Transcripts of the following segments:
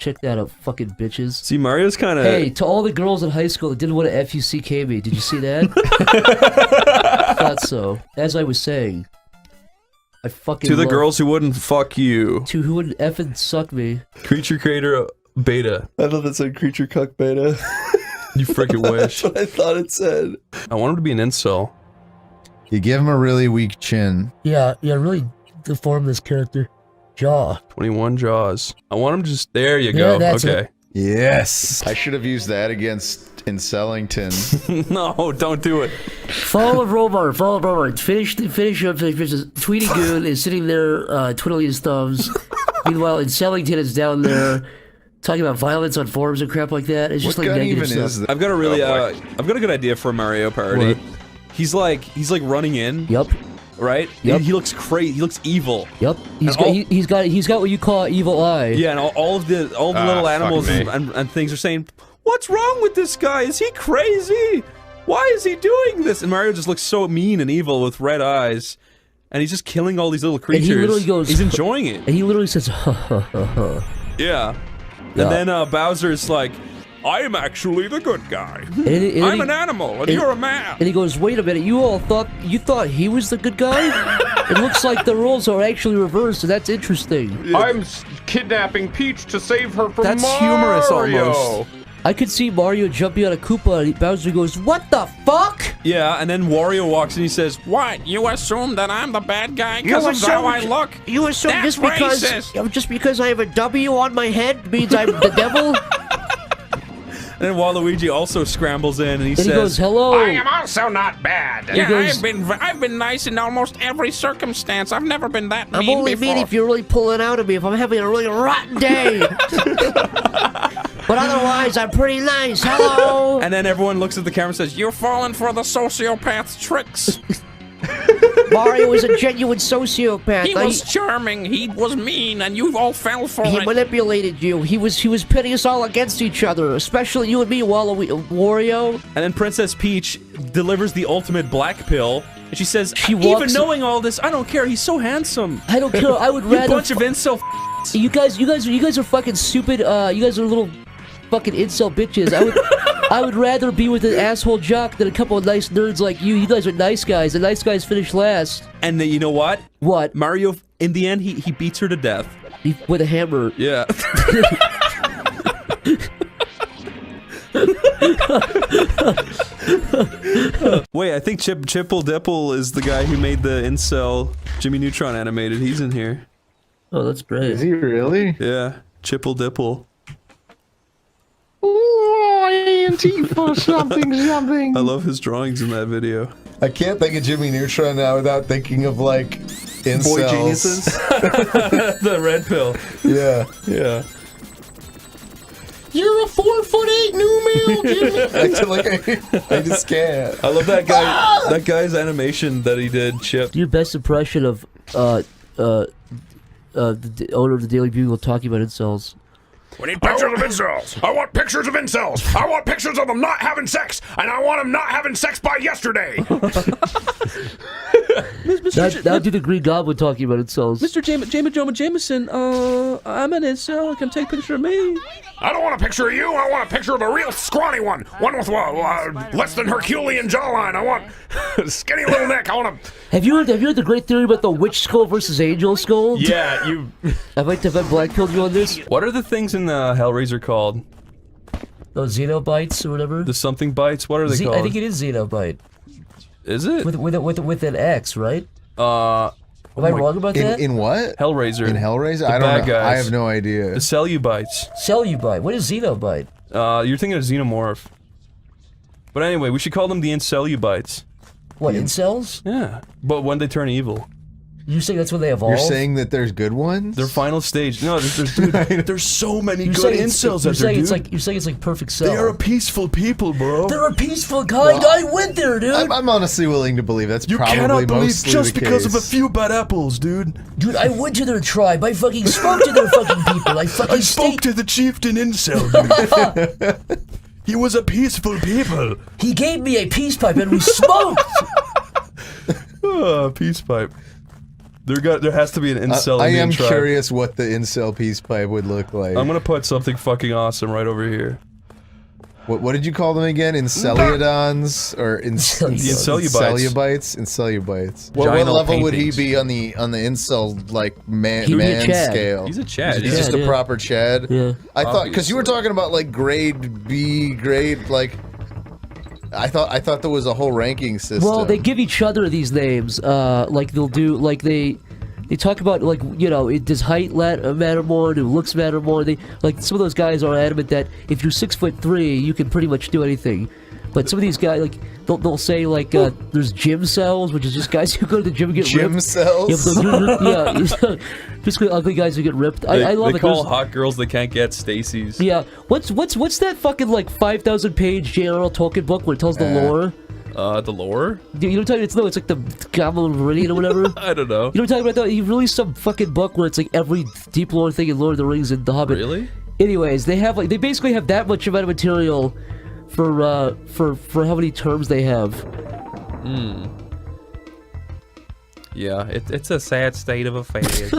check that out, fucking bitches. See, Mario's kind of... Hey, to all the girls in high school that didn't want to F-U-C-K me, did you see that? I thought so. As I was saying. I fucking To the girls who wouldn't fuck you. To who wouldn't effing suck me. Creature Creator Beta. I thought that said Creature Cuck Beta. You freaking wish. That's what I thought it said. I want him to be an incel. You give him a really weak chin. Yeah, really deform this character. Jaw. 21 jaws. I want him to just... There you go. That's okay. it. Yes. I should have used that against Incellington. No, don't do it. Follow Robar. Follow Robar. Finish. Tweety Goon is sitting there twiddling his thumbs. Meanwhile, Incellington is down there talking about violence on forums and crap like that. It's just what like gun negative even stuff. is that? I've got a really... I've got a good idea for a Mario parody. What? He's like running in. Yep. Right? Yep. He looks crazy. He looks evil. Yep. He's got what you call an evil eye. Yeah, and all the little animals and things are saying, "What's wrong with this guy? Is he crazy? Why is he doing this?" And Mario just looks so mean and evil with red eyes, and he's just killing all these little creatures. And he literally goes, he's enjoying it. And he literally says, ha ha ha ha. Yeah. And then Bowser's like, "I am actually the good guy. I'm an animal, and you're a man." And he goes, "Wait a minute, you thought he was the good guy? It looks like the roles are actually reversed, so that's interesting." I'm kidnapping Peach to save her from Mario. That's humorous almost. I could see Mario jumping on a Koopa, and Bowser goes, "What the fuck?" Yeah, and then Wario walks and he says, "What? You assume that I'm the bad guy because of how I look? You assume That's just because I have a W on my head means I'm the devil?" And then Waluigi also scrambles in and he says, he goes, "Hello." I am also not bad. Yeah, I've been nice in almost every circumstance. I've never been that mean I'm only before. mean if you're really pulling out of me, if I'm having a really rotten day. But otherwise, I'm pretty nice. Hello. And then everyone looks at the camera and says, "You're falling for the sociopath's tricks." Mario is a genuine sociopath. He was charming, he was mean, and you all fell for He it. manipulated you. He was pitting us all against each other, especially you and me, Wario. And then Princess Peach delivers the ultimate black pill, and she says, She "Even walks- knowing all this, I don't care. He's so handsome." I don't care. I would You rather. bunch of incel. You guys are fucking stupid. You guys are little fucking incel bitches. I would rather be with an asshole jock than a couple of nice nerds like you. You guys are nice guys. The nice guys finish last. And you know what? What? Mario, in the end, he beats her to death. With a hammer. Yeah. Wait, I think Chipple Dipple is the guy who made the incel Jimmy Neutron animated. He's in here. Oh, that's great. Is he really? Yeah, Chipple Dipple. Antifa something. I love his drawings in that video. I can't think of Jimmy Neutron now without thinking of like incels. Boy geniuses. The red pill. Yeah. Yeah. You're a 4'8" new male, Jimmy. I just can't. I love that guy. That guy's animation that he did, Chip. Your best impression of the owner of the Daily Bugle talking about incels. We need pictures of incels. I want pictures of incels. I want pictures of them not having sex, and I want them not having sex by yesterday. Now do the Green Goblin talking about incels. Mr. Jameson, I'm an incel. Can take a picture of me. I don't want a picture of you. I want a picture of the real scrawny one. One with less than Herculean jawline. I want skinny little neck. I want a... Have you heard the great theory about the witch skull versus angel skull? Yeah, you... I'd like to have blackpilled you on this. What are the things in the Hellraiser called? Those Xenobites or whatever? The something bites? What are they called? I think it is Xenobite. Is it? With an X, right? Am I wrong about that? In what? Hellraiser. In Hellraiser? The I don't bad know. guys. I have no idea. The Cellubites. Cellubite. What is Xenobite? You're thinking of Xenomorph. But anyway, we should call them the Incellubites. What, incels? Yeah. But when they turn evil. You saying that's when they evolve? You're saying that there's good ones? Their final stage. No, there's so many good incels out there, dude. You're saying it's like Perfect Cell. They are a peaceful people, bro. They're a peaceful kind. I went there, dude. I'm honestly willing to believe that's You probably cannot believe mostly just the because case. of a few bad apples, dude. Dude, I went to their tribe. I fucking spoke to their fucking people. I spoke to the chieftain incel, dude. He was a peaceful people. He gave me a peace pipe and we smoked. Peace pipe. There has to be an incel. I am tribe. curious what the incel peace pipe would look like. I'm gonna put something fucking awesome right over here. What did you call them again? Inceliodons or The Incelubites. Incelubites. What Vaginal level would he paintings. be on the incel like man He'd be a Chad. scale? He's a Chad. He's just a proper Chad. Yeah. I thought because you were Obviously. talking about like grade B, grade like. I thought there was a whole ranking system. Well, they give each other these names. Like they'll do, like they talk about, like, you know, does height matter more? Do looks matter more? They, like, some of those guys are adamant that if you're 6'3", you can pretty much do anything. But some of these guys, like, they'll say, like, there's gym cells, which is just guys who go to the gym and get Gym ripped. cells? Yeah, just ugly guys who get ripped. I love They it. call hot girls they can't get Stacy's. Yeah, what's that fucking like 5,000 page J.R.R. Tolkien book where it tells the lore? The lore? You know what I'm talking? It's like the Goblet of Meridian or whatever. I don't know. You know what I'm talking about? Though? He released some fucking book where it's like every deep lore thing in Lord of the Rings and The Hobbit. Really? Anyways, they basically have that much amount of material for how many terms they have. Yeah, it's a sad state of affairs.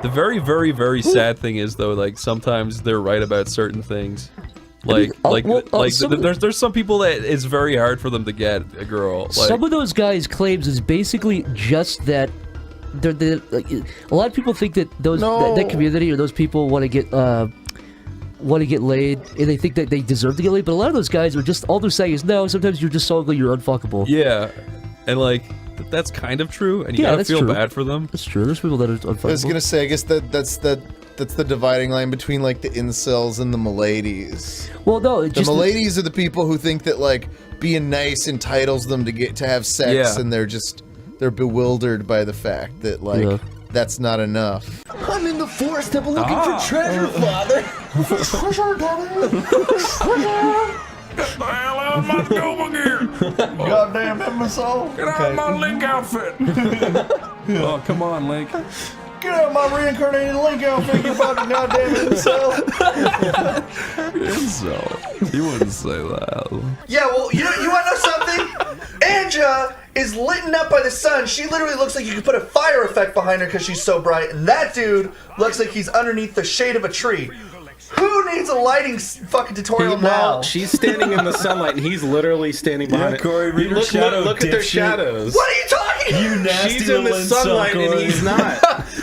The very, very, very sad thing is though, like sometimes they're right about certain things. Like, there's some people that it's very hard for them to get a girl. Like, Some of those guys' claims is basically just that they're like, a lot of people think that that community or those people want to get laid and they think that they deserve to get laid, but a lot of those guys are just, all they're saying is no, sometimes you're just so ugly you're unfuckable. yeah, and like that's kind of true, and you gotta feel bad for them. That's true. There's people that are unfuckable. I was gonna say, I guess that's the dividing line between like the incels and the miladies. Well, no, The just miladies are the people who think that like being nice entitles them to have sex, Yeah. and they're bewildered by the fact that like that's not enough. I'm in the forest. I'm looking for treasure, Father. Treasure, Daddy. Get the hell out of my scuba gear! Goddamn imbecile. Get out of my Link outfit! Oh, come on, Link. Get out of my reincarnated Link outfit, you fucking goddamn imbecile. So you wouldn't say that. Yeah, well, you want to know something? Anja is lit up by the sun. She literally looks like you could put a fire effect behind her because she's so bright. And that dude looks like he's underneath the shade of a tree. Who needs a lighting fucking tutorial now? She's standing in the sunlight, and he's literally standing behind it. Corey, read her shadow, Look at their dipshit. shadows. What are you talking? You nasty She's in little the sunlight, incel, and Corey. he's not.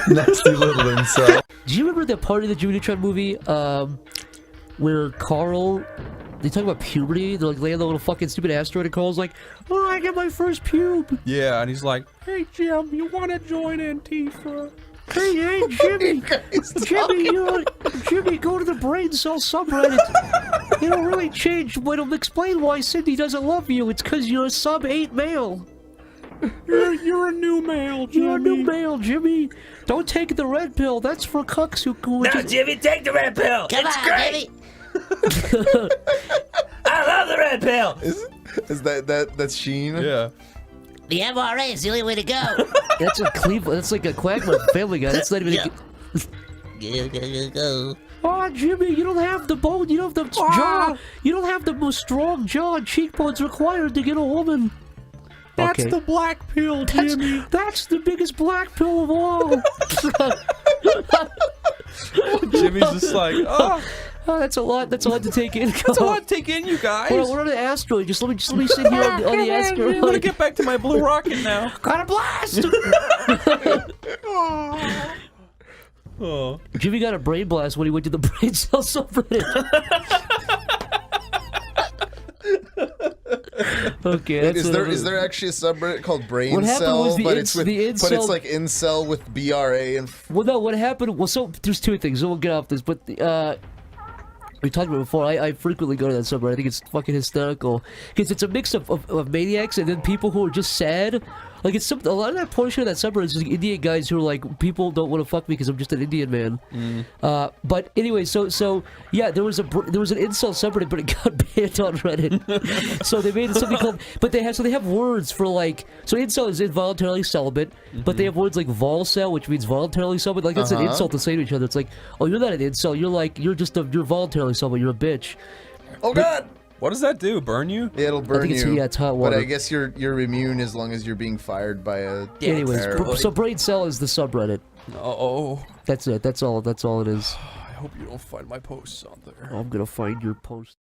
Nasty little incel. Do you remember that part of the Jimmy Neutron movie, where Carl, they talk about puberty? They're like laying on the little fucking stupid asteroid, and Carl's like, "Oh, I get my first pube." Yeah, and he's like, "Hey Jim, you want to join Antifa?" Hey, Jimmy, Jimmy, go to the brain cell subreddit. It'll really change. It'll explain why Cindy doesn't love you. It's because you're a sub-8 male. You're a new male, Jimmy. You're a new male, Jimmy. Don't take the red pill. That's for cucks who go. No, Jimmy, take the red pill. It's great. I love the red pill. Is that's Sheen? Yeah. The MRA is the only way to go. That's a Cleveland. That's like a Quagmire Family Guy. That's not even. Go. Oh, Jimmy, you don't have the bone. You don't have the jaw. You don't have the most strong jaw and cheekbones required to get a woman. That's the black pill, Jimmy. That's the biggest black pill of all. Jimmy's just like, oh, Oh, that's a lot. That's a lot to take in. that's a lot to take in, you guys. We're on an asteroid. Just let me sit here on the asteroid. I'm gonna get back to my blue rocket now. Got a blast! Oh. Jimmy got a brain blast when he went to the brain cell subreddit. Okay, that's Is there actually a subreddit called Brain What happened Cell? was the But ins- it's with, the but incel- it's like incel with BRA and. Well, no, what happened? Well, so there's two things. We'll get off this, but we talked about it before. I frequently go to that subreddit. I think it's fucking hysterical because it's a mix of maniacs and then people who are just sad. Like it's a lot of that portion of that subreddit is like Indian guys who are like, people don't want to fuck me because I'm just an Indian man. But anyway, so yeah, there was an incel subreddit, but it got banned on Reddit. So they made something called, but they have words for like, so incel is involuntarily celibate, but they have words like volcel, which means voluntarily celibate. Like that's an insult to say to each other. It's like, oh, you're not an incel. You're voluntarily celibate. You're a bitch. Oh God! What does that do? Burn you? Yeah, it'll burn it's, you. yeah, it's hot But water. I guess you're immune as long as you're being fired by a. Anyways, arrow. so Brain Cell is the subreddit. Oh. That's it. That's all it is. I hope you don't find my posts on there. I'm gonna find your post.